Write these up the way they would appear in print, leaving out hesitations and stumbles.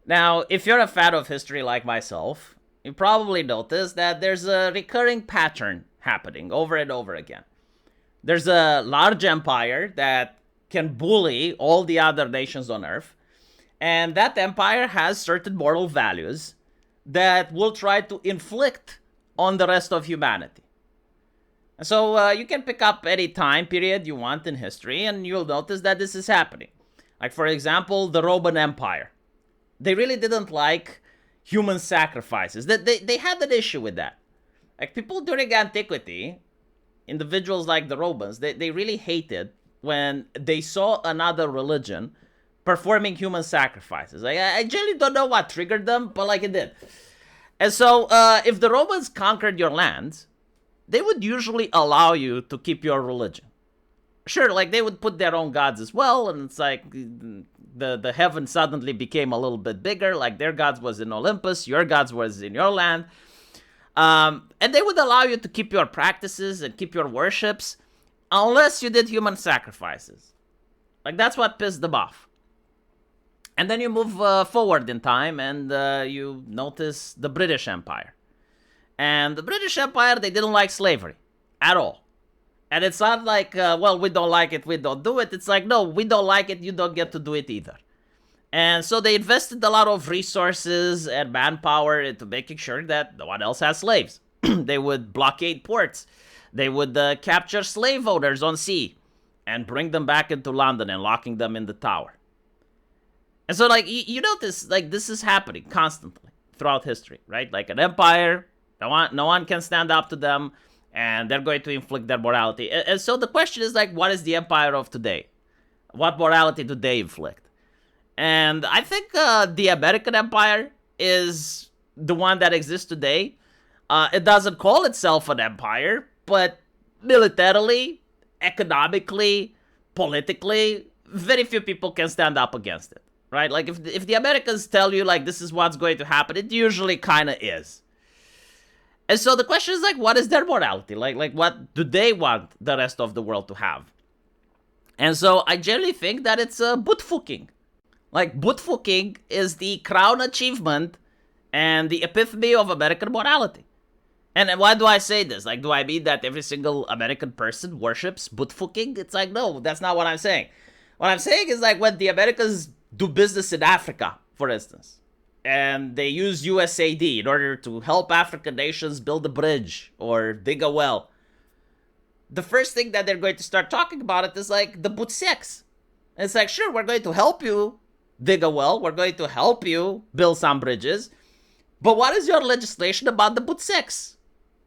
Now, if you're a fan of history like myself, you probably noticed that there's a recurring pattern happening over and over again. There's a large empire that can bully all the other nations on Earth, and that empire has certain moral values that will try to inflict on the rest of humanity. So you can pick up any time period you want in history, and you'll notice that this is happening. Like, for example, the Roman Empire. They really didn't like human sacrifices. They had an issue with that. Like, people during antiquity, individuals like the Romans, they really hated when they saw another religion performing human sacrifices. Like, I generally don't know what triggered them, but like it did. And so, if the Romans conquered your land, they would usually allow you to keep your religion. Sure, like they would put their own gods as well, and it's like the heaven suddenly became a little bit bigger. Like their gods was in Olympus, your gods was in your land, and they would allow you to keep your practices and keep your worships, unless you did human sacrifices. Like that's what pissed them off. And then you move forward in time, and you notice the British Empire. And the British Empire, they didn't like slavery at all. And it's not like, well, we don't like it, we don't do it. It's like, no, we don't like it, you don't get to do it either. And so they invested a lot of resources and manpower into making sure that no one else has slaves. They would blockade ports. They would capture slave owners on sea and bring them back into London and locking them in the tower. And so, like, you notice, like, this is happening constantly throughout history, right? Like, an empire, no one can stand up to them, and they're going to inflict their morality. And so the question is, like, what is the empire of today? What morality do they inflict? And I think the American empire is the one that exists today. It doesn't call itself an empire, but militarily, economically, politically, very few people can stand up against it. Right? Like, if the Americans tell you, like, this is what's going to happen, it usually kind of is. And so the question is, like, what is their morality? Like, what do they want the rest of the world to have? And so I generally think that it's bootfucking. Like, bootfucking is the crown achievement and the epitome of American morality. And why do I say this? Like, do I mean that every single American person worships bootfucking? It's like, no, that's not what I'm saying. What I'm saying is, like, when the Americans do business in Africa, for instance, and they use USAID in order to help African nations build a bridge or dig a well, the first thing that they're going to start talking about it is like the bootsex. It's like, sure, we're going to help you dig a well, we're going to help you build some bridges, but what is your legislation about the bootsex?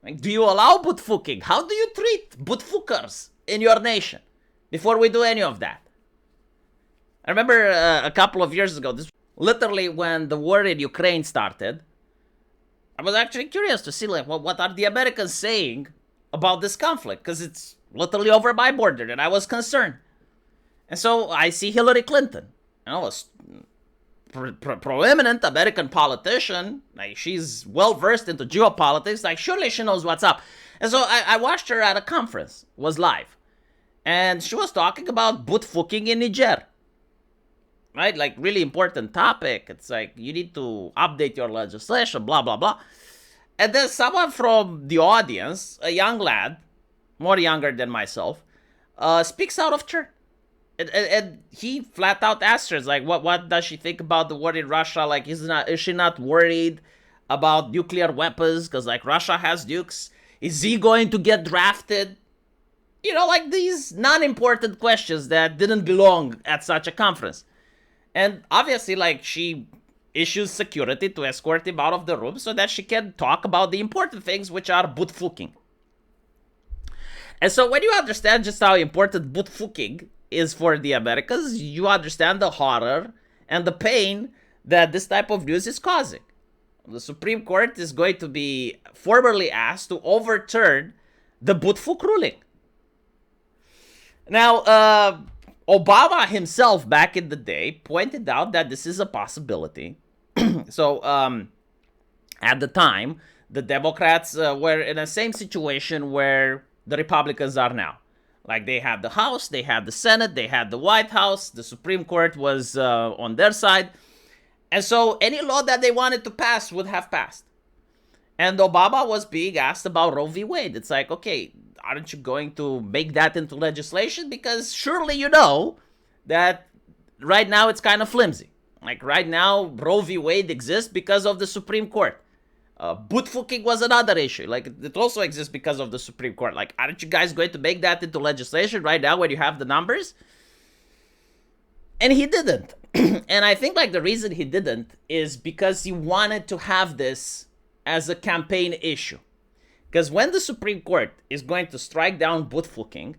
Like, do you allow bootfucking? How do you treat bootfuckers in your nation before we do any of that? I remember a couple of years ago, this literally when the war in Ukraine started, I was actually curious to see, like, what are the Americans saying about this conflict? Because it's literally over my border, and I was concerned. And so I see Hillary Clinton, a proeminent American politician. Like, she's well versed into geopolitics. Like, surely she knows what's up. And so I watched her at a conference, was live, and she was talking about bootfucking in Niger. Right? Like, really important topic. It's like, you need to update your legislation, blah, blah, blah. And then someone from the audience, a young lad, more younger than myself, speaks out of turn. And he flat out asks her, like, what does she think about the war in Russia? Like, is she not worried about nuclear weapons? Because, like, Russia has nukes. Is he going to get drafted? You know, like, these non-important questions that didn't belong at such a conference. And obviously, like, she issues security to escort him out of the room so that she can talk about the important things, which are bootfucking. And so when you understand just how important bootfucking is for the Americans, you understand the horror and the pain that this type of news is causing. The Supreme Court is going to be formally asked to overturn the bootfuck ruling. Now, Obama himself, back in the day, pointed out that this is a possibility. So, at the time, the Democrats were in the same situation where the Republicans are now. Like, they had the House, they had the Senate, they had the White House, the Supreme Court was on their side. And so any law that they wanted to pass would have passed. And Obama was being asked about Roe v. Wade. It's like, okay, aren't you going to make that into legislation? Because surely you know that right now it's kind of flimsy. Like right now, Roe v. Wade exists because of the Supreme Court. Bootfucking was another issue. Like it also exists because of the Supreme Court. Like, aren't you guys going to make that into legislation right now when you have the numbers? And he didn't. And I think like the reason he didn't is because he wanted to have this as a campaign issue. Because when the Supreme Court is going to strike down bootfucking,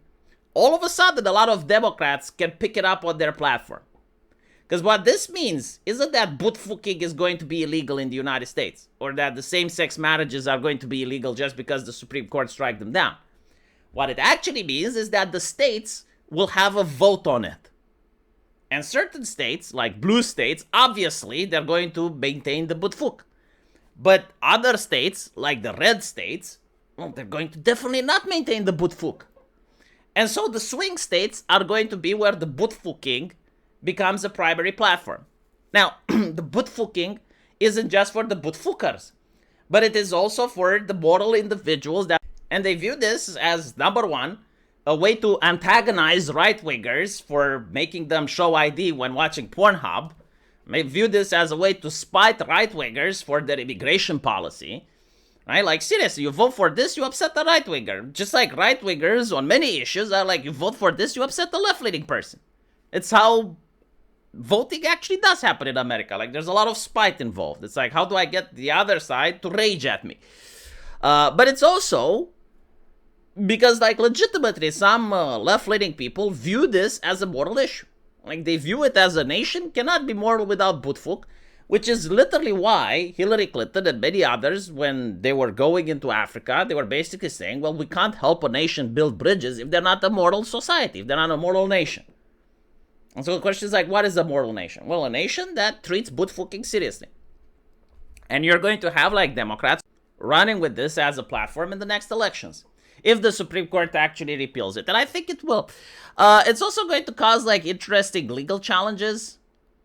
all of a sudden a lot of Democrats can pick it up on their platform. Because what this means isn't that bootfucking is going to be illegal in the United States, or that the same-sex marriages are going to be illegal just because the Supreme Court strike them down. What it actually means is that the states will have a vote on it. And certain states, like blue states, obviously they're going to maintain the bootfuck. But other states, like the red states, well, they're going to definitely not maintain the bootfuck. And so the swing states are going to be where the bootfucking becomes a primary platform. Now, the bootfucking isn't just for the bootfuckers, but it is also for the moral individuals that, and they view this as, number one, a way to antagonize right-wingers for making them show ID when watching Pornhub. They view this as a way to spite right-wingers for their immigration policy. Right? Like, seriously, you vote for this, you upset the right-winger. Just like right-wingers on many issues are like, you vote for this, you upset the left-leaning person. It's how voting actually does happen in America. Like, there's a lot of spite involved. It's like, how do I get the other side to rage at me? But it's also because, like, legitimately, some left-leaning people view this as a moral issue. Like, they view it as a nation cannot be moral without bootfuck, which is literally why Hillary Clinton and many others, when they were going into Africa, they were basically saying, well, we can't help a nation build bridges if they're not a moral society, if they're not a moral nation. And so the question is like, what is a moral nation? Well, a nation that treats bootfucking seriously. And you're going to have like Democrats running with this as a platform in the next elections, if the Supreme Court actually repeals it. And I think it will. It's also going to cause like interesting legal challenges,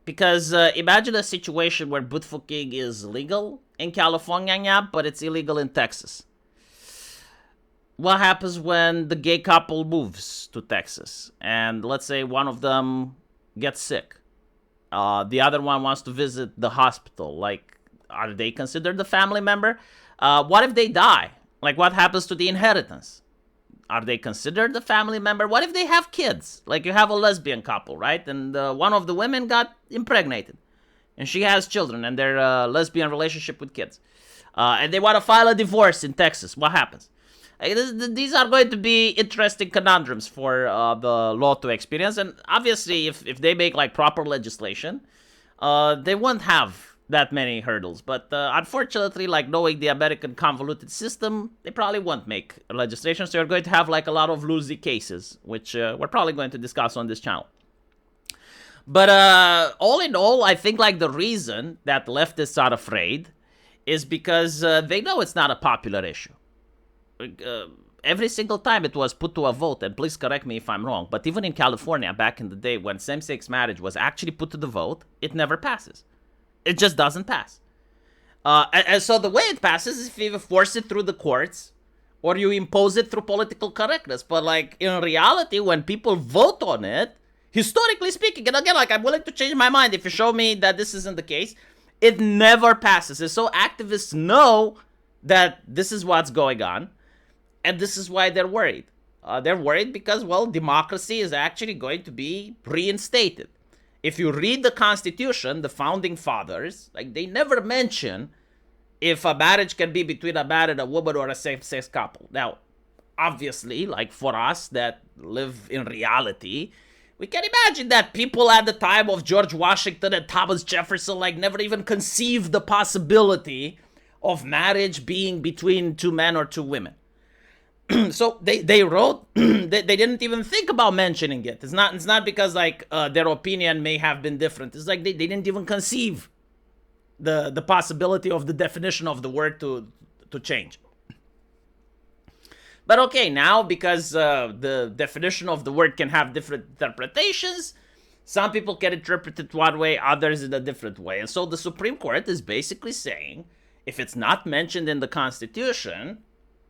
because imagine a situation where bootfucking is legal in California, but it's illegal in Texas. What happens when the gay couple moves to Texas and let's say one of them gets sick? The other one wants to visit the hospital. Like, are they considered a family member? What if they die? Like, what happens to the inheritance? Are they considered a family member? What if they have kids? Like, you have a lesbian couple, right? And one of the women got impregnated. And she has children, and they're a lesbian relationship with kids. And they want to file a divorce in Texas. What happens? These are going to be interesting conundrums for the law to experience. And obviously, if they make, like, proper legislation, they won't have that many hurdles. But unfortunately, like, knowing the American convoluted system, they probably won't make legislation. So you're going to have like a lot of loosey cases, which we're probably going to discuss on this channel. But all in all, I think like the reason that leftists are afraid is because they know it's not a popular issue. Every single time it was put to a vote, and please correct me if I'm wrong, but even in California back in the day when same-sex marriage was actually put to the vote, it never passes. It just doesn't pass. And so the way it passes is if you force it through the courts or you impose it through political correctness. But like in reality, when people vote on it, historically speaking, and again, like I'm willing to change my mind if you show me that this isn't the case, it never passes. And so activists know that this is what's going on, and this is why they're worried. They're worried because, well, democracy is actually going to be reinstated. If you read the Constitution, the founding fathers, like they never mention if a marriage can be between a man and a woman or a same-sex couple. Now, obviously, like for us that live in reality, we can imagine that people at the time of George Washington and Thomas Jefferson like never even conceived the possibility of marriage being between two men or two women. So they wrote, they didn't even think about mentioning it. It's not because like their opinion may have been different. It's like they didn't even conceive the possibility of the definition of the word to change. But okay, now because the definition of the word can have different interpretations, Some people can interpret it one way, others in a different way. And so the Supreme Court is basically saying, if it's not mentioned in the Constitution,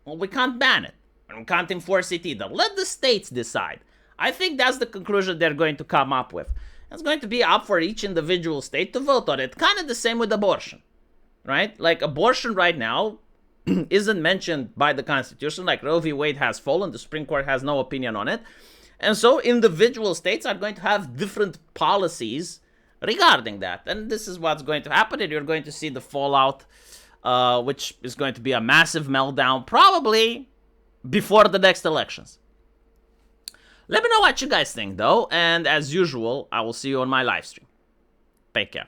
well, we can't ban it. And we can't enforce it either. Let the states decide. I think that's the conclusion they're going to come up with. It's going to be up for each individual state to vote on it. Kind of the same with abortion, right? Like abortion right now isn't mentioned by the Constitution. Like Roe v. Wade has fallen. The Supreme Court has no opinion on it. And so individual states are going to have different policies regarding that. And this is what's going to happen. And you're going to see the fallout, which is going to be a massive meltdown, probably before the next elections. Let me know what you guys think, though. And as usual, I will see you on my live stream. Take care.